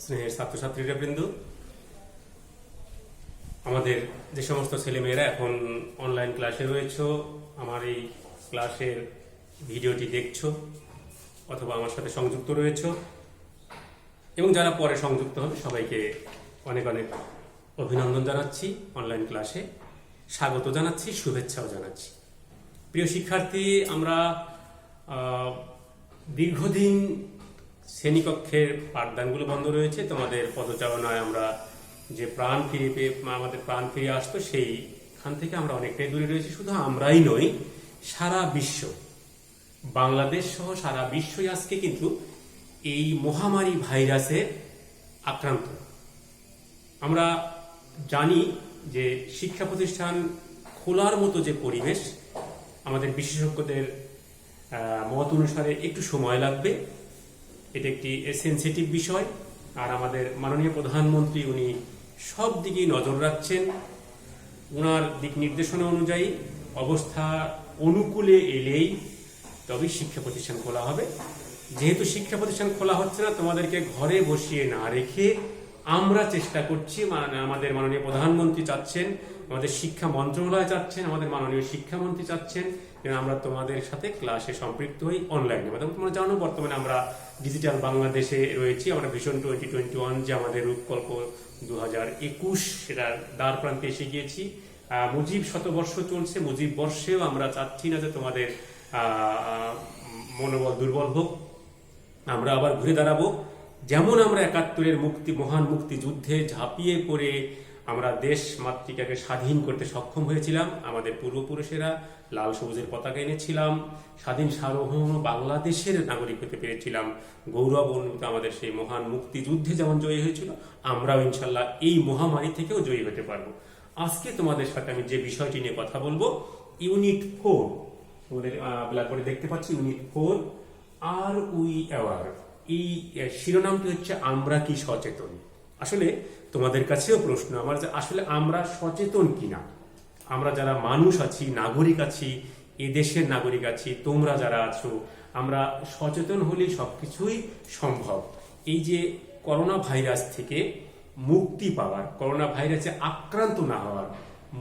স্নেহের ছাত্রছাত্রীরা বৃন্দ, আমাদের যে সমস্ত ছেলেমেয়েরা এখন অনলাইন ক্লাসে রয়েছে, আমার এই ক্লাসের ভিডিওটি দেখছো অথবা আমার সাথে সংযুক্ত রয়েছে এবং যারা পরে সংযুক্ত হবে সবাইকে অনেক অনেক অভিনন্দন জানাচ্ছি, অনলাইন ক্লাসে স্বাগত জানাচ্ছি, শুভেচ্ছাও জানাচ্ছি। প্রিয় শিক্ষার্থী, আমরা দীর্ঘদিন শ্রেণীকক্ষের পাঠদানগুলো বন্ধ রয়েছে। তোমাদের পদচারণায় আমরা যে প্রাণ ফিরে পেয়ে আমাদের প্রাণ ফিরে আসতো, সেইখান থেকে আমরা অনেকটাই দূরে রয়েছি। শুধু আমরাই নই, সারা বিশ্ব, বাংলাদেশ সহ সারা বিশ্বই আজকে কিন্তু এই মহামারী ভাইরাসে আক্রান্ত। আমরা জানি যে শিক্ষা প্রতিষ্ঠান খোলার মতো যে পরিবেশ, আমাদের বিশেষজ্ঞদের মত অনুসারে একটু সময় লাগবে। এটা একটি সেনসিটিভ বিষয়, আর আমাদের মাননীয় প্রধানমন্ত্রী উনি সব দিকেই নজর রাখছেন। ওনার দিক নির্দেশনা অনুযায়ী অবস্থা অনুকূলে এলেই তবেই শিক্ষা প্রতিষ্ঠান খোলা হবে। যেহেতু শিক্ষা প্রতিষ্ঠান খোলা হচ্ছে না, তোমাদেরকে ঘরে বসিয়ে না রেখে আমরা চেষ্টা করছি, আমাদের মাননীয় প্রধানমন্ত্রী চাচ্ছেন, আমাদের শিক্ষা মন্ত্রণালয় চাচ্ছেন, আমাদের মাননীয় শিক্ষামন্ত্রী চাচ্ছেন যে আমরা তোমাদের সাথে ক্লাসে সম্পৃক্ত হই অনলাইনে। তোমরা জানো বর্তমানে আমরা ডিজিটাল বাংলাদেশে রয়েছি। আমরা ভিশন 2021 যে আমাদের রূপকল্প 2021 সেটা দ্বার প্রান্তে এসে গিয়েছি। মুজিব শতবর্ষ চলছে, মুজিব বর্ষেও আমরা চাচ্ছি না যে তোমাদের মনোবল দুর্বল হোক। আমরা আবার ঘুরে দাঁড়াবো। যেমন আমরা 71-এর মহান মুক্তিযুদ্ধে ঝাঁপিয়ে পড়ে আমরা দেশ মাতৃকাকে স্বাধীন করতে সক্ষম হয়েছিলাম, আমাদের পূর্বপুরুষেরা লাল সবুজের পতাকা এনেছিলাম, স্বাধীন সার্বভৌম বাংলাদেশের নাগরিক হতে পেরেছিলাম, গৌরব অনুভূত আমাদের সেই মহান মুক্তিযুদ্ধে যেমন জয়ী হয়েছিল, আমরাও ইনশাল্লাহ এই মহামারী থেকেও জয়ী হতে পারবো। আজকে তোমাদের সাথে আমি যে বিষয়টি নিয়ে কথা বলবো, ইউনিট 4, তোমাদের ব্ল্যাকবোর্ডে দেখতে পাচ্ছি ইউনিট 4, আর উই অ্যাওয়ার। এই শিরোনামটি হচ্ছে আমরা কি সচেতন। আসলে তোমাদের কাছেও প্রশ্ন আমার যে আসলে আমরা সচেতন কিনা। আমরা যারা মানুষ আছি, নাগরিক আছি, এ দেশের নাগরিক আছি, তোমরা যারা আছো, আমরা সচেতন হলেই সবকিছুই সম্ভব। এই যে করোনা ভাইরাস থেকে মুক্তি পাওয়ার, করোনা ভাইরাসে আক্রান্ত না হওয়ার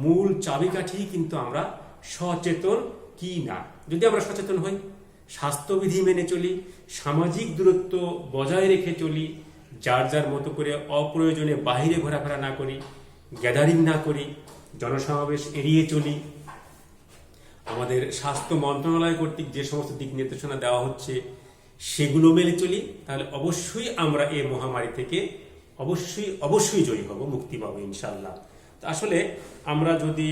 মূল চাবিকাঠি কিন্তু আমরা সচেতন কি না। যদি আমরা সচেতন হই, স্বাস্থ্যবিধি মেনে চলি, সামাজিক দূরত্ব বজায় রেখে চলি, যার যার মতো করে অপ্রয়োজনে বাহিরে ঘোরাফেরা না করি, গ্যাদারিং না করি, জনসমাবেশ এড়িয়ে চলি, আমাদের স্বাস্থ্য মন্ত্রণালয় কর্তৃক যে সমস্ত দিক নির্দেশনা দেওয়া হচ্ছে সেগুলো মেনে চলি, তাহলে অবশ্যই আমরা এই মহামারী থেকে অবশ্যই জয়ী হব, মুক্তি পাবো ইনশাল্লাহ। আসলে আমরা যদি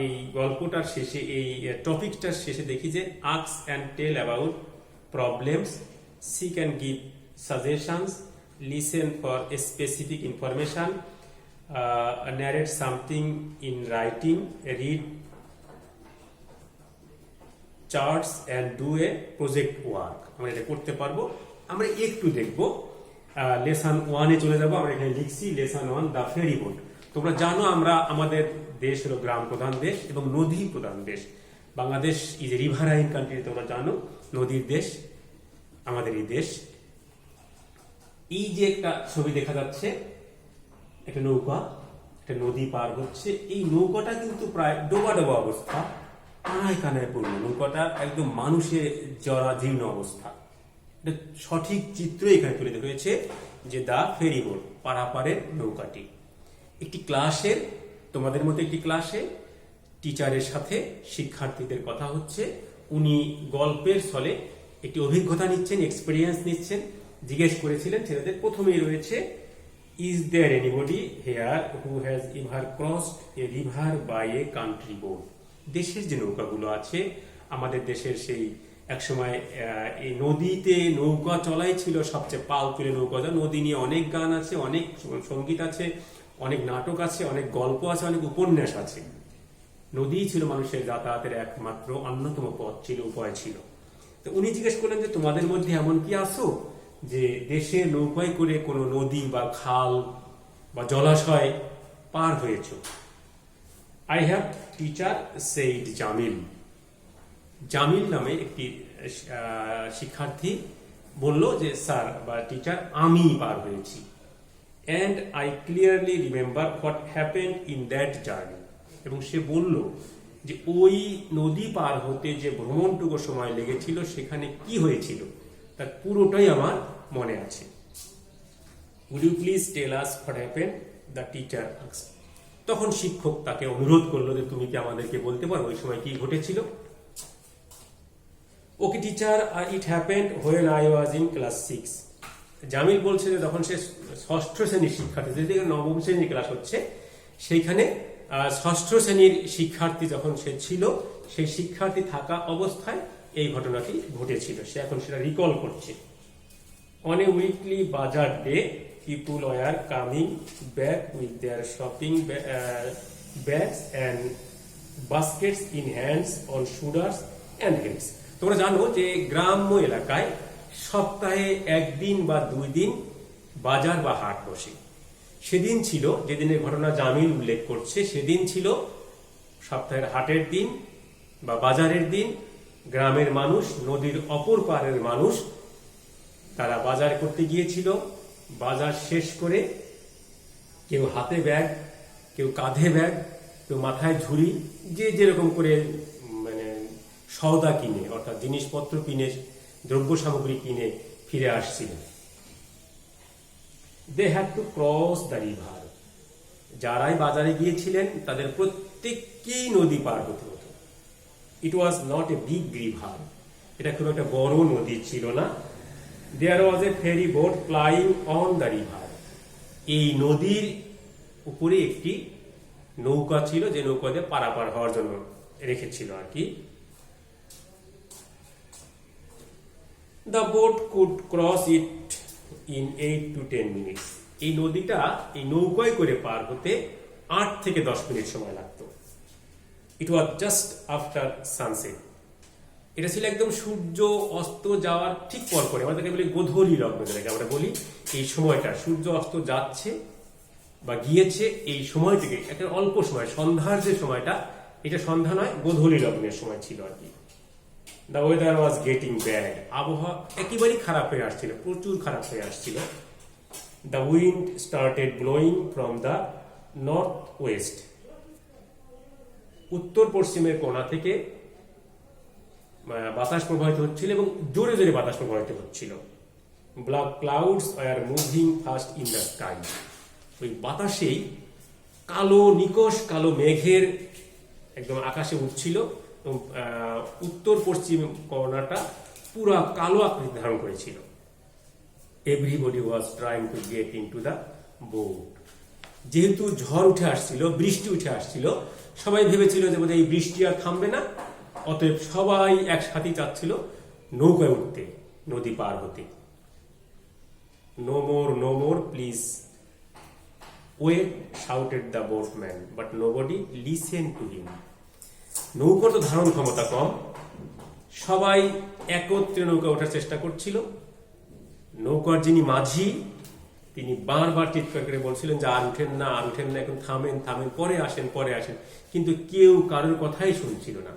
এই গল্পটার শেষে, এই টপিকটার শেষে দেখি যে ask and tell about problems, seek and give suggestions, listen for specific information, narrate something in writing, read charts and do a project work। আমরা এটা করতে পারবো। আমরা একটু দেখবো, লেসন 1-এ চলে যাবো। আমরা এখানে লিখছি লেসন 1, দ্য ফেরি বোট। তোমরা জানো আমরা আমাদের দেশ হলো গ্রাম প্রধান দেশ এবং নদী প্রধান দেশ। Bangladesh is a riverine country, তোমরা জানো, নদীর দেশ আমাদের এই দেশ। এই যে একটা ছবি দেখা যাচ্ছে, একটা নৌকা, একটা নদী পার হচ্ছে। এই নৌকাটা কিন্তু প্রায় ডোবা ডোবা অবস্থা, কানায় কানায় পূর্ণ। নৌকাটা একদম মানুষে জরাজীর্ণ অবস্থা। এটা সঠিক চিত্র এখানে তুলে ধরা হয়েছে যে দা ফেরি বোট, পারাপারের নৌকাটি। একটি ক্লাসের, তোমাদের মতো একটি ক্লাসে টিচারের সাথে শিক্ষার্থীদের কথা হচ্ছে। উনি গল্পের ছলে একটি অভিজ্ঞতা নিচ্ছেন, এক্সপিরিয়েন্স নিচ্ছেন। জিজ্ঞেস করেছিলেন ছেলেদের, প্রথমেই রয়েছে is there anybody here who has ever crossed a river by a country boat. দেশের যে নৌকাগুলো আছে, আমাদের দেশের সেই একসময় এই নদীতে নৌকা চলাই ছিল সবচেয়ে পাল তুলে নৌকা। নদী নিয়ে অনেক গান আছে, অনেক সঙ্গীত আছে, অনেক নাটক আছে, অনেক গল্প আছে, অনেক উপন্যাস আছে। নদী ছিল মানুষের যাতায়াতের একমাত্র অন্যতম পথ ছিল, উপায় ছিল। তো উনি জিজ্ঞেস করলেন যে তোমাদের মধ্যে এমন কি আসো যে দেশে নৌকায় করে কোনো নদী বা খাল বা জলাশয় পার হয়েছ? I have teacher said Jamil. Jamil নামে একটি শিক্ষার্থী বলল যে স্যার বা টিচার, আমি পার হয়েছি। And I clearly remember what happened in that journey. এবং সে বলল যে ওই নদী পার হতে যে ভ্রমণটুকু সময় লেগেছিল সেখানে কি হয়েছিল তার পুরোটাই আমার মনে আছে। Would you please tell us what happened, the teacher asked. তখন শিক্ষক তাকে অনুরোধ করলো যে তুমি কি আমাদেরকে বলতে পারো ওই সময় কি ঘটেছিল। Okay teacher, it happened when I was in class 6। Jamil বলছে যে তখন সে ষষ্ঠ শ্রেণীর শিক্ষার্থী, যেদিকে নবম শ্রেণীর ক্লাস হচ্ছে সেইখানে ষষ্ঠ শ্রেণীর শিক্ষার্থী যখন সে ছিল, সেই শিক্ষার্থী থাকা অবস্থায় এই ঘটনাটি ঘটেছিল। সে এখন সেটা রিকল করছে। On a weekly bazaar day people were coming back with their shopping bags and baskets in hands on shoulders and heels. তোমরা জানো যে গ্রাম্য এলাকায় সপ্তাহে একদিন বা 2 দিন বাজার বা হাট বসে। সেদিন ছিল, যেদিনের ঘটনা জামিল উল্লেখ করছে, সেদিন ছিল সপ্তাহের হাটের দিন বা বাজারের দিন। গ্রামের মানুষ, নদীর অপর পারের মানুষ, তারা বাজার করতে গিয়েছিল। বাজার শেষ করে কেউ হাতে ব্যাগ, কেউ কাঁধে ব্যাগ, কেউ মাথায় ঝুড়ি, যে যেরকম করে মানে সওদা কিনে, অর্থাৎ জিনিসপত্র কিনে, দ্রব্য সামগ্রী কিনে ফিরে আসছিল। They had to cross the river. যারাই বাজারে গিয়েছিলেন তাদের প্রত্যেককেই নদী পার হতে হতো। It was not a big river, এটা খুব একটা বড় নদী ছিল না। There was a ferry boat plying on the river. এই নদীর উপরে একটি নৌকা ছিল, যে নৌকা দিয়ে পারাপার হওয়ার জন্য রেখেছিল আর কি। The boat could cross it in 8 to 10 minutes। এই নদীটা এই নৌকায় করে পার হতে 8 থেকে 10 মিনিট সময় লাগতো। ইট ওয়াজ জাস্ট আফটার সানসেট। এটা ছিল একদম সূর্য অস্ত যাওয়ার ঠিক পর পরে, আমাদেরকে বলি গোধূলি লগ্ন, যেটাকে আমরা বলি। এই সময়টা সূর্য অস্ত যাচ্ছে বা গিয়েছে, এই সময়টিকে একটা অল্প সময়, সন্ধ্যার যে সময়টা, এটা সন্ধ্যা নয়, গোধূলি লগ্নের সময় ছিল আর কি। The weather was getting bad. আবহাওয়া একেবারেই খারাপ হয়ে আসছিল, প্রচুর খারাপ হয়ে আসছিল। The wind started blowing from the north West. উত্তর পশ্চিমের কোণা থেকে বাতাস প্রবাহিত হচ্ছিল এবং জোরে জোরে বাতাস প্রবাহিত হচ্ছিল। Black clouds are moving fast in the sky. ওই বাতাসেই কালো, নিকষ কালো মেঘের একদম আকাশে উঠছিল এবং উত্তর পশ্চিম কর্নারটা পুরা কালো আকৃতি ধারণ করেছিল। Everybody was trying to get into the boat. যেহেতু ঝড় উঠে আসছিল, বৃষ্টি উঠে আসছিল, সবাই ভেবেছিল যে বোধহয় এই বৃষ্টি আর থামবে না, অতএব সবাই একসাথেই চাচ্ছিল নৌকায় উঠতে, নদী পার হতে। No more, no more, please wait, shouted the boatman, but nobody listen to him. নৌকার তো ধারণ ক্ষমতা কম, সবাই একত্রে নৌকা ওঠার চেষ্টা করছিল। নৌকার যিনি মাঝি, তিনি বারবার চিৎকার করে বলছিলেন যে আর উঠেন না, আর উঠেন না, এখন থামেন, থামেন, পরে আসেন, পরে আসেন। কিন্তু কেউ কারোর কথাই শুনছিল না।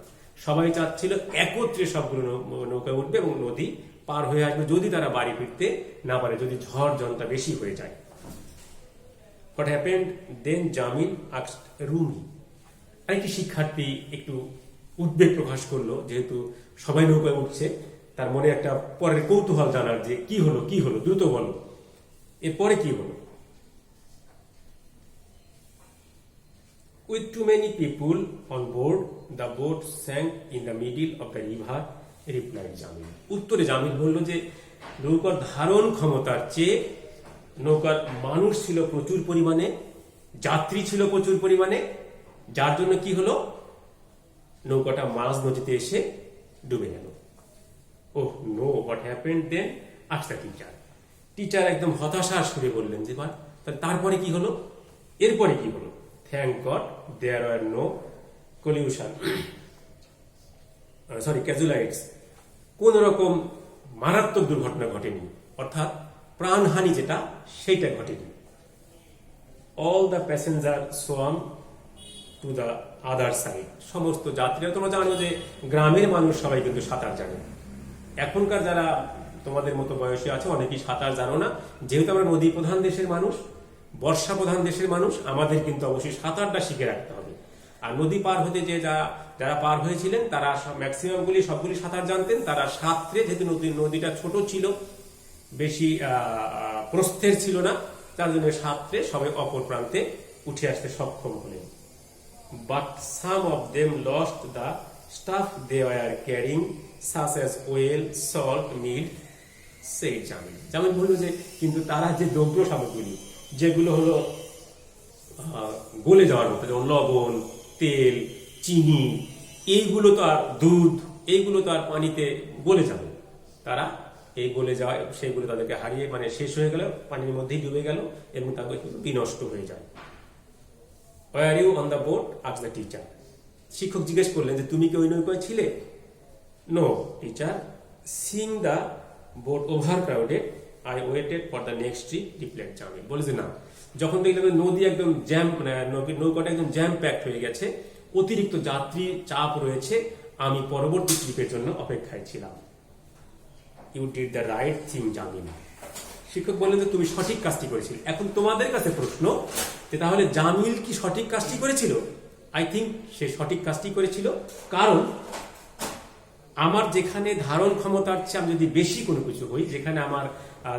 সবাই চাচ্ছিল একত্রে সবগুলো নৌকায় উঠবে এবং নদী পার হয়ে আসবে, যদি তারা বাড়ি ফিরতে না পারে, যদি ঝড় ঝঞ্ঝা বেশি হয়ে যায়। What happened then? Jamil asked Rumi. আরেকটি শিক্ষার্থী একটু উদ্বেগ প্রকাশ করলো, যেহেতু সবাই নৌকায় উঠছে, তার মনে একটা পরের কৌতূহল জানার যে কি হলো, কি হলো, দ্রুত বলো, এরপরে কি হলো। With too many people on board, the boat sank in the middle of the river, replied Jamil. উত্তরে জামিল বলল যে নৌকার ধারণ ক্ষমতার চেয়ে নৌকার মানুষ ছিল প্রচুর পরিমাণে, যাত্রী ছিল প্রচুর পরিমাণে, যার জন্য কি হলো, নৌকাটা মাঝ নদীতে এসে ডুবে গেল। Oh no, what happened then? Asked the teacher. Teacher একদম হতাশার সুরে বললেন যে তারপরে কি হলো, এরপরে কি হলো। থ্যাংক গড দেয়ার আর নো কলিউশন, ক্যাজুয়ালিটিস। কোন রকম মারাত্মক দুর্ঘটনা ঘটেনি, অর্থাৎ প্রাণহানি যেটা, সেইটা ঘটেনি। All the passenger swamp to the other side. সমস্ত যাত্রীরা, তোমরা জানো যে গ্রামের মানুষ সবাই কিন্তু সাঁতার জানে। এখনকার যারা তোমাদের মতো বয়সী আছে, অনেকেই সাঁতার জানো না। যেহেতু আমরা নদী প্রধান দেশের মানুষ, বর্ষা প্রধান দেশের মানুষ, আমাদের কিন্তু অবশ্যই সাঁতারটা শিখে রাখতে হবে। আর নদী পার হতে যে যারা পার হয়েছিলেন তারা ম্যাক্সিমামগুলি সবগুলি সাঁতার জানতেন। তারা সাঁতরে, যেহেতু নদীটা ছোট ছিল, বেশি প্রস্থের ছিল না, তার জন্য সাঁতরে সবাই অপর প্রান্তে উঠে আসতে সক্ষম হলেন। But some of them lost the stuff they were carrying such as oil, salt, milk, সেই জামিল। যেমন বললো যে কিন্তু তারা যে দ্রব্য সামগ্রী যেগুলো হলো গলে যাওয়ার মতো, যেমন লবণ, তেল, চিনি, এইগুলো তো আর দুধ, এইগুলো তো আর পানিতে গলে যাবে, তারা এই গলে যাওয়া সেইগুলো তাদেরকে হারিয়ে মানে শেষ হয়ে গেল, পানির মধ্যেই ডুবে গেল এবং তাদের বিনষ্ট হয়ে যায়। Were you on the boat, asked the teacher. শিক্ষক জিজ্ঞেস করলেন যে তুমি কি ওই নৌকায় ছিলে? No teacher, since the boat overcrowded, I waited for the next trip, replied Jamil. বলে যে না, যখন দেখলাম নদী একদম জ্যাম, মানে নৌকাটা একদম জ্যাম প্যাকড হয়ে গেছে, অতিরিক্ত যাত্রী চাপ রয়েছে, আমি পরবর্তী ট্রিপের জন্য অপেক্ষায় ছিলাম। You did the right thing Jamil. শিক্ষক বললেন যে তুমি সঠিক কাজটি করেছিলে। এখন তোমাদের কাছে প্রশ্ন যে তাহলে জামিল কি সঠিক কাজটি করেছিল? আই থিঙ্ক সে সঠিক কাজটি করেছিল, কারণ আমার যেখানে ধারণ ক্ষমতার চেয়ে আমি যদি বেশি কোনো কিছু হই, যেখানে আমার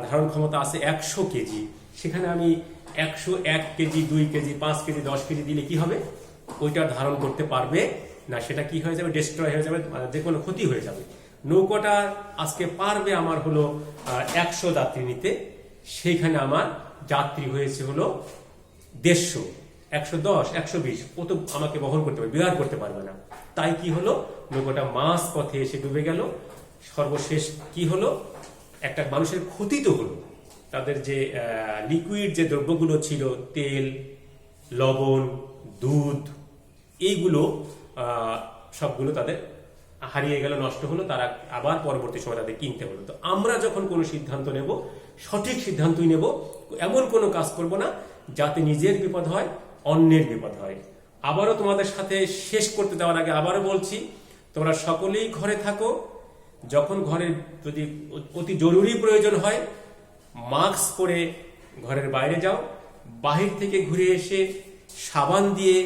ধারণ ক্ষমতা আছে 100 কেজি, সেখানে আমি 101 কেজি, 2 কেজি, 5 কেজি, 10 কেজি দিলে কি হবে? ওইটা ধারণ করতে পারবে না, সেটা কি হয়ে যাবে? ডিস্ট্রয় হয়ে যাবে, যে কোনো ক্ষতি হয়ে যাবে। নৌকাটা আজকে পারবে আমার হলো 100 যাত্রী নিতে, সেইখানে আমার যাত্রী হয়েছে হলো 150, 110, 120, ও তো আমাকে বহন করতে পারবে, বিহার করতে পারবে না। তাই কি হলো, নৌকাটা মাঝ পথে এসে ডুবে গেল। সর্বশেষ কি হলো, একটা মানুষের ক্ষতি তো হলো, তাদের যে লিকুইড যে দ্রব্যগুলো ছিল, তেল, লবণ, দুধ, এইগুলো সবগুলো তাদের হারিয়ে গেল, নষ্ট হলো, তারা আবার পরবর্তী সময় তাদের কিনতে হলো। তো আমরা যখন কোনো সিদ্ধান্ত নেব, সঠিক সিদ্ধান্তই নেব, এমন কোনো কাজ করব না যাতে নিজের বিপদ হয়, অন্যের বিপদ হয়। আবারও তোমাদের সাথে শেষ করতে যাওয়ার আগে আবারও বলছি, তোমরা সকলেই ঘরে থাকো। যখন ঘরের যদি অতি জরুরি প্রয়োজন হয়, মাস্ক পরে ঘরের বাইরে যাও। বাহির থেকে ঘুরে এসে সাবান দিয়ে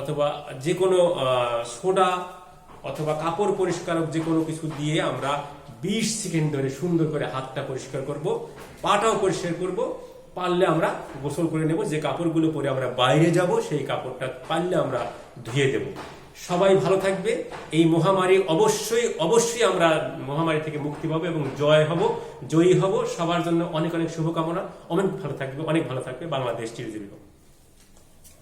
অথবা যে কোনো সোডা অথবা কাপড় পরিষ্কারক যে কোনো কিছু দিয়ে আমরা 20 সেকেন্ড ধরে সুন্দর করে হাতটা পরিষ্কার করব, পাটাও পরিষ্কার করব। পারলে আমরা গোসল করে নেব, যে কাপড়গুলো পরে আমরা বাইরে যাব সেই কাপড়টা পারলে আমরা ধুয়ে দেব। সবাই ভালো থাকবে। এই মহামারী অবশ্যই আমরা মহামারী থেকে মুক্তি পাবো এবং জয়ী হব। সবার জন্য অনেক অনেক শুভকামনা। অনেক ভালো থাকবে বাংলাদেশ চিরজীবী হোক।